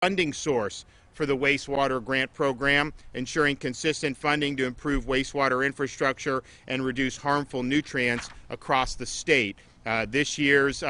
funding source for the wastewater grant program, ensuring consistent funding to improve wastewater infrastructure and reduce harmful nutrients across the state. This year's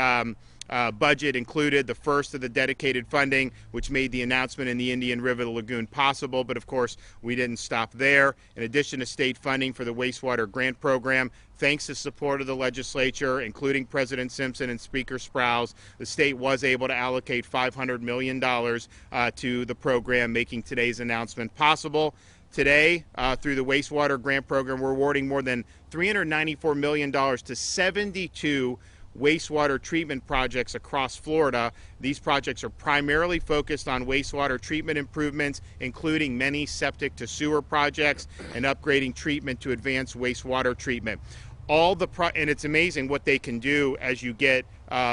budget included the first of the dedicated funding, which made the announcement in the Indian River Lagoon possible, but of course we didn't stop there. In addition to state funding for the wastewater grant program, thanks to support of the legislature, including President Simpson and Speaker Sprowls, the state was able to allocate $500 million to the program, making today's announcement possible. Today, through the wastewater grant program, we're awarding more than $394 million to 72 wastewater treatment projects across Florida. These projects are primarily focused on wastewater treatment improvements, including many septic to sewer projects and upgrading treatment to advanced wastewater treatment. And it's amazing what they can do as you get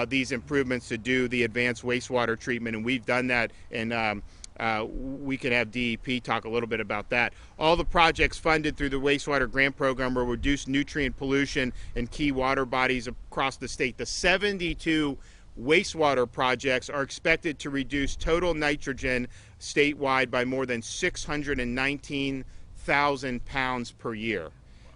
these improvements to do the advanced wastewater treatment, and we've done that, and we can have DEP talk a little bit about that. All the projects funded through the wastewater grant program will reduce nutrient pollution in key water bodies across the state. The 72 wastewater projects are expected to reduce total nitrogen statewide by more than 619,000 pounds per year.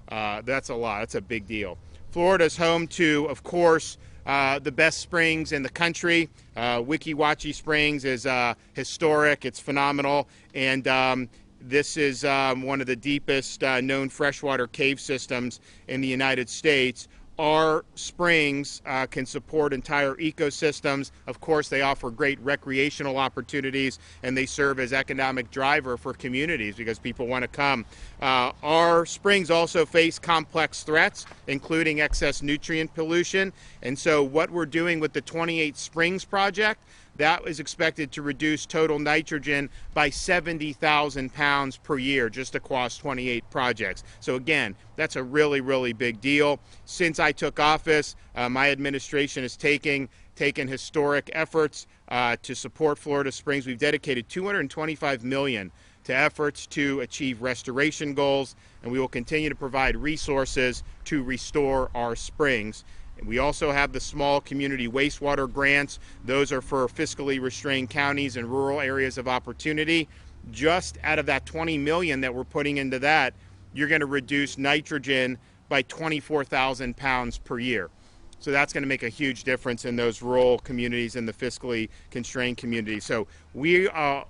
That's a lot. That's a big deal. Florida is home to, of course, the best springs in the country. Weeki Wachee Springs is historic. It's phenomenal. And this is one of the deepest known freshwater cave systems in the United States. Our springs can support entire ecosystems. Of course, they offer great recreational opportunities, and they serve as economic driver for communities because people want to come. Our springs also face complex threats, including excess nutrient pollution. And so what we're doing with the 28 Springs project, that is expected to reduce total nitrogen by 70,000 pounds per year just across 28 projects. So again, that's a really, really big deal. Since I took office, my administration has taken historic efforts to support Florida Springs. We've dedicated $225 million to efforts to achieve restoration goals, and we will continue to provide resources to restore our springs. We also have the small community wastewater grants. Those are for fiscally restrained counties and rural areas of opportunity. Just out of that $20 million that we're putting into that, you're going to reduce nitrogen by 24,000 pounds per year. So that's going to make a huge difference in those rural communities and the fiscally constrained communities. So we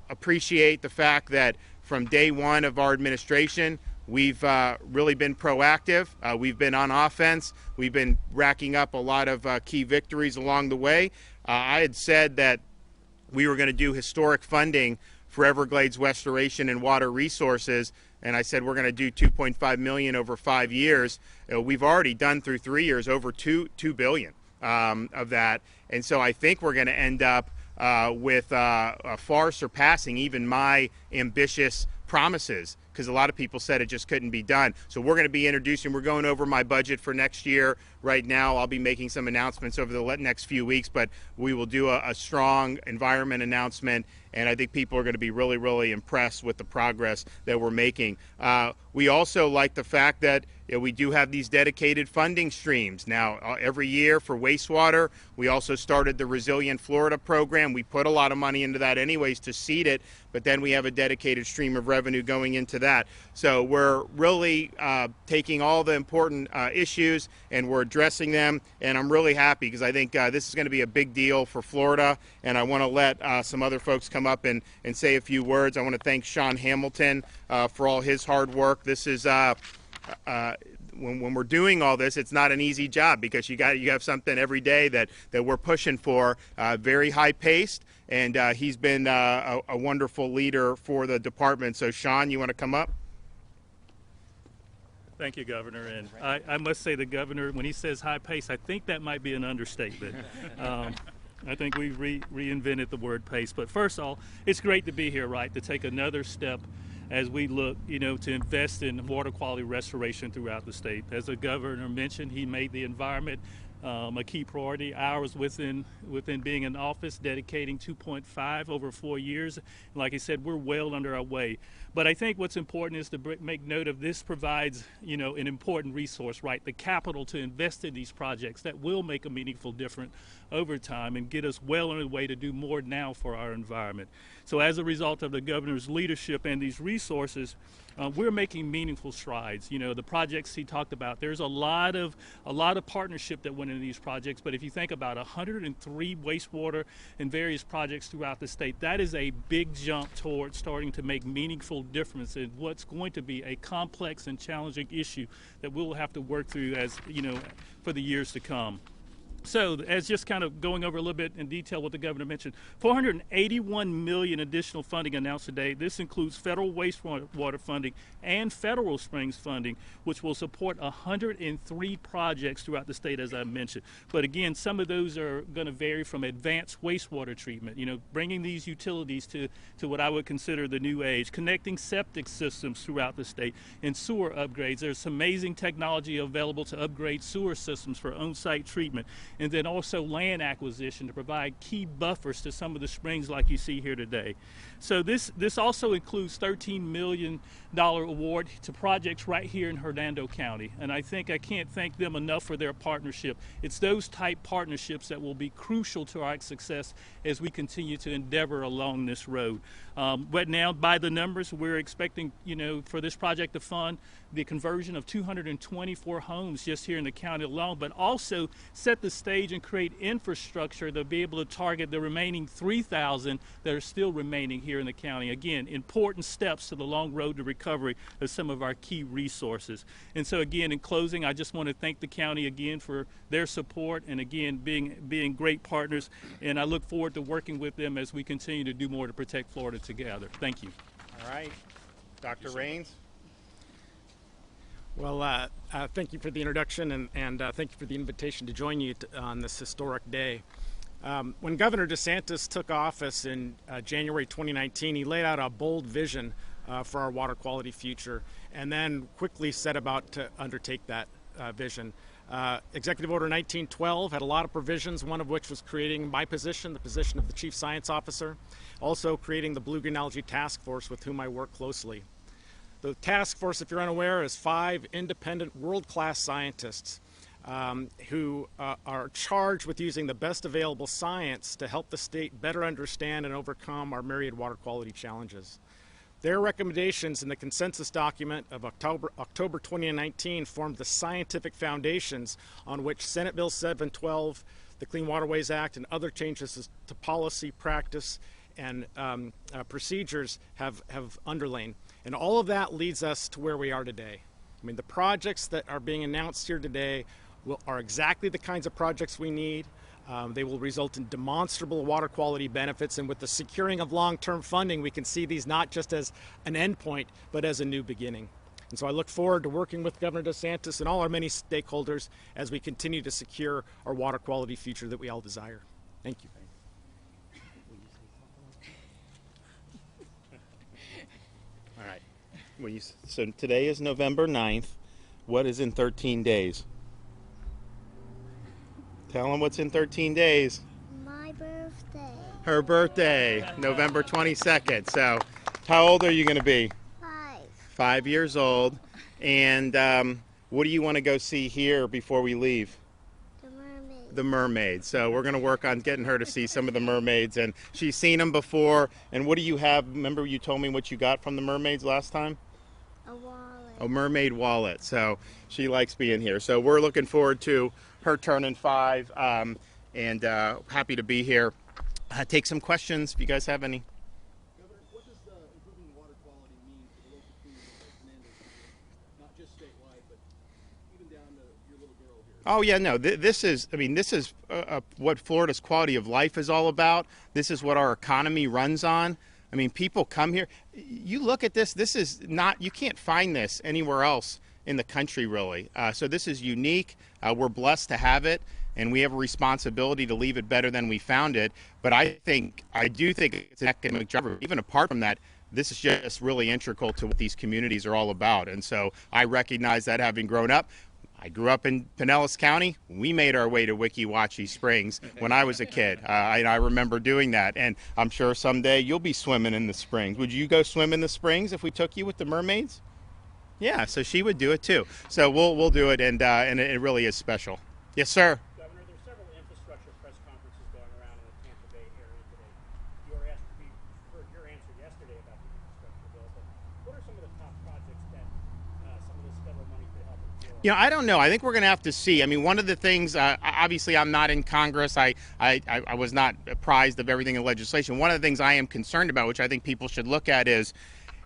appreciate the fact that from day one of our administration, we've really been proactive. We've been on offense. We've been racking up a lot of key victories along the way. I had said that we were going to do historic funding for Everglades restoration and water resources, and I said we're going to do $2.5 million over 5 years. We've already done through 3 years over $2 billion of that, and so I think we're going to end up with far surpassing even my ambitious promises, because a lot of people said it just couldn't be done. So we're going to be we're going over my budget for next year right now. I'll be making some announcements over the next few weeks, but we will do a strong environment announcement, and I think people are going to be really, really impressed with the progress that we're making. We also like the fact that we do have these dedicated funding streams. Now, every year for wastewater, we also started the Resilient Florida program. We put a lot of money into that anyways to seed it, but then we have a dedicated stream of revenue going into that. So we're really taking all the important issues and we're addressing them, and I'm really happy because I think this is going to be a big deal for Florida, and I want to let some other folks come up and say a few words. I want to thank Sean Hamilton for all his hard work. This is when we're doing all this, it's not an easy job because you have something every day that we're pushing for, very high paced, and he's been a wonderful leader for the department. So Sean, you want to come up? Thank you, Governor. And I must say the Governor, when he says high pace, I think that might be an understatement. I think we've reinvented the word pace. But first of all, it's great to be here, right, to take another step as we look, to invest in water quality restoration throughout the state. As the Governor mentioned, he made the environment a key priority. Ours within being in office, dedicating 2.5 over 4 years. And like I said, we're well under our way. But I think what's important is to make note of this provides, you know, an important resource, right? The capital to invest in these projects that will make a meaningful difference over time and get us well on the way to do more now for our environment. So as a result of the governor's leadership and these resources, we're making meaningful strides. You know, the projects he talked about, there's a lot of partnership that went into these projects, but if you think about 103 wastewater and various projects throughout the state, that is a big jump towards starting to make meaningful difference in what's going to be a complex and challenging issue that we'll have to work through, as you know, for the years to come. So, as just kind of going over a little bit in detail what the governor mentioned, $481 million additional funding announced today. This includes federal wastewater funding and federal springs funding, which will support 103 projects throughout the state, as I mentioned. But again, some of those are going to vary from advanced wastewater treatment, you know, bringing these utilities to what I would consider the new age, connecting septic systems throughout the state, and sewer upgrades. There's some amazing technology available to upgrade sewer systems for on-site treatment. And then also land acquisition to provide key buffers to some of the springs like you see here today. So this also includes $13 million award to projects right here in Hernando County. And I think I can't thank them enough for their partnership. It's those type partnerships that will be crucial to our success as we continue to endeavor along this road. But now, by the numbers, we're expecting, you know, for this project to fund the conversion of 224 homes just here in the county alone, but also set the stage and create infrastructure to be able to target the remaining 3,000 that are still remaining here in the county. Again, important steps to the long road to recovery of some of our key resources. And so again, in closing, I just want to thank the county again for their support and again being great partners. And I look forward to working with them as we continue to do more to protect Florida together. Thank you. All right. Dr. Raines? Well, thank you for the introduction and thank you for the invitation to join you on this historic day. When Governor DeSantis took office in January 2019, he laid out a bold vision for our water quality future and then quickly set about to undertake that vision. Executive Order 1912 had a lot of provisions, one of which was creating my position, the position of the Chief Science Officer, also creating the Blue-Green Algae Task Force with whom I work closely. The task force, if you're unaware, is 5 independent world-class scientists who are charged with using the best available science to help the state better understand and overcome our myriad water quality challenges. Their recommendations in the consensus document of October 2019 formed the scientific foundations on which Senate Bill 712, the Clean Waterways Act, and other changes to policy, practice, and procedures have underlain. And all of that leads us to where we are today. I mean, the projects that are being announced here today are exactly the kinds of projects we need. They will result in demonstrable water quality benefits, and with the securing of long-term funding, we can see these not just as an endpoint, but as a new beginning. And so I look forward to working with Governor DeSantis and all our many stakeholders as we continue to secure our water quality future that we all desire. Thank you. All right. So today is November 9th. What is in 13 days? Tell them what's in 13 days. My birthday. Her birthday, November 22nd. So how old are you going to be? 5. 5 years old. And what do you want to go see here before we leave? The mermaid. The mermaids. So we're going to work on getting her to see some of the mermaids. And she's seen them before. And what do you have? Remember you told me what you got from the mermaids last time? A wallet. A mermaid wallet. So she likes being here. So we're looking forward to her turning 5 and happy to be here. Take some questions if you guys have any. Governor, what does improving water quality mean for the local community of Hernando, not just statewide, but even down to your little girl here? Oh yeah, no. This is what Florida's quality of life is all about. This is what our economy runs on. I mean, people come here. You look at this. This is not. You can't find this anywhere else in the country, really. So this is unique. We're blessed to have it, and we have a responsibility to leave it better than we found it. But I do think it's an economic driver. Even apart from that, this is just really integral to what these communities are all about. And so I recognize that, having grown up. I grew up in Pinellas County. We made our way to Weeki Wachee Springs when I was a kid. I remember doing that, and I'm sure someday you'll be swimming in the springs. Would you go swim in the springs if we took you with the mermaids? Yeah, so she would do it too. So we'll do it, and it really is special. Yes, sir. Governor, there's several infrastructure press conferences going around in the Tampa Bay area today. You were asked heard your answer yesterday about the infrastructure bill, but what are some of the top projects that some of this federal money could help with? You know, I don't know. I think we're going to have to see. I mean, one of the things, obviously, I'm not in Congress. I was not apprised of everything in legislation. One of the things I am concerned about, which I think people should look at, is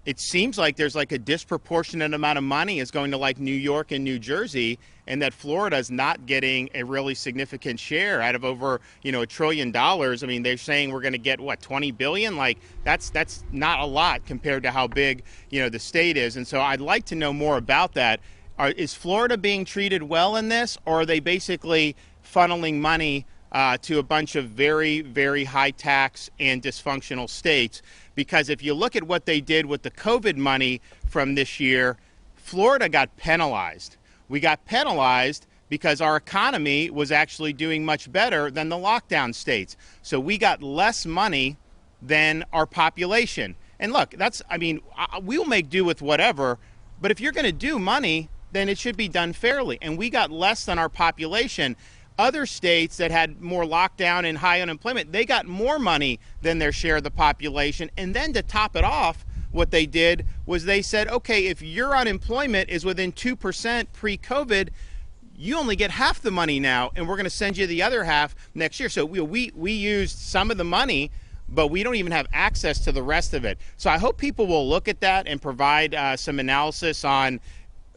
it seems like there's like a disproportionate amount of money is going to like New York and New Jersey, and that Florida is not getting a really significant share out of over, $1 trillion. I mean, they're saying we're going to get, what, 20 billion? Like, that's not a lot compared to how big, the state is. And so I'd like to know more about that. Is Florida being treated well in this, or are they basically funneling money to a bunch of very, very high tax and dysfunctional states? Because if you look at what they did with the COVID money from this year, Florida got penalized. We got penalized because our economy was actually doing much better than the lockdown states. So we got less money than our population. And look, we'll make do with whatever, but if you're going to do money, then it should be done fairly. And we got less than our population. Other states that had more lockdown and high unemployment, they got more money than their share of the population. And then to top it off, what they did was they said, okay, if your unemployment is within 2% pre-COVID, you only get half the money now, and we're going to send you the other half next year. So we used some of the money, but we don't even have access to the rest of it. So I hope people will look at that and provide some analysis on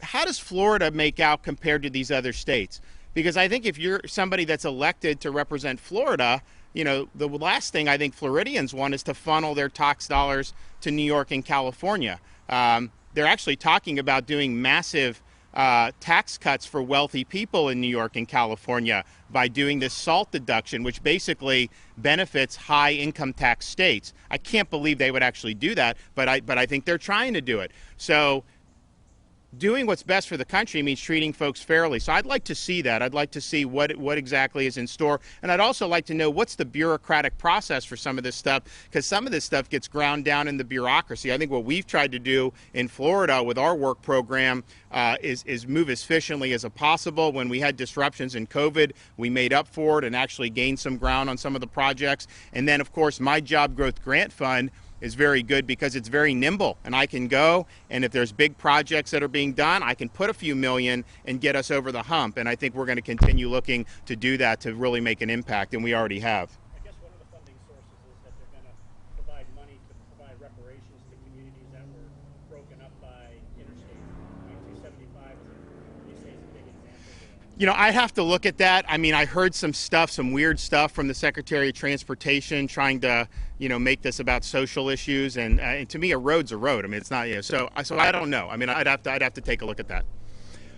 how does Florida make out compared to these other states? Because I think if you're somebody that's elected to represent Florida, the last thing I think Floridians want is to funnel their tax dollars to New York and California. They're actually talking about doing massive tax cuts for wealthy people in New York and California by doing this SALT deduction, which basically benefits high income tax states. I can't believe they would actually do that, but I think they're trying to do it. So doing what's best for the country means treating folks fairly. So I'd like to see that. I'd like to see what exactly is in store. And I'd also like to know what's the bureaucratic process for some of this stuff, because some of this stuff gets ground down in the bureaucracy. I think what we've tried to do in Florida with our work program is move as efficiently as possible. When we had disruptions in COVID, we made up for it and actually gained some ground on some of the projects. And then, of course, my Job Growth Grant Fund is very good because it's very nimble, and I can go, and if there's big projects that are being done, I can put a few million and get us over the hump. And I think we're going to continue looking to do that to really make an impact, and we already have. I guess one of the funding sources is that they're going to provide money to provide reparations to communities that were broken up by interstate. 275 is a big example. I have to look at that. I mean, I heard some weird stuff from the Secretary of Transportation trying to, make this about social issues. And to me, a road's a road. I mean, it's not, so I don't know. I mean, I'd have to take a look at that.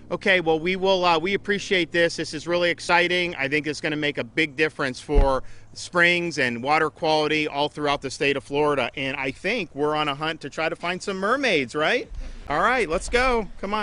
Okay, well, we appreciate this. This is really exciting. I think it's going to make a big difference for springs and water quality all throughout the state of Florida. And I think we're on a hunt to try to find some mermaids, right? All right, let's go. Come on.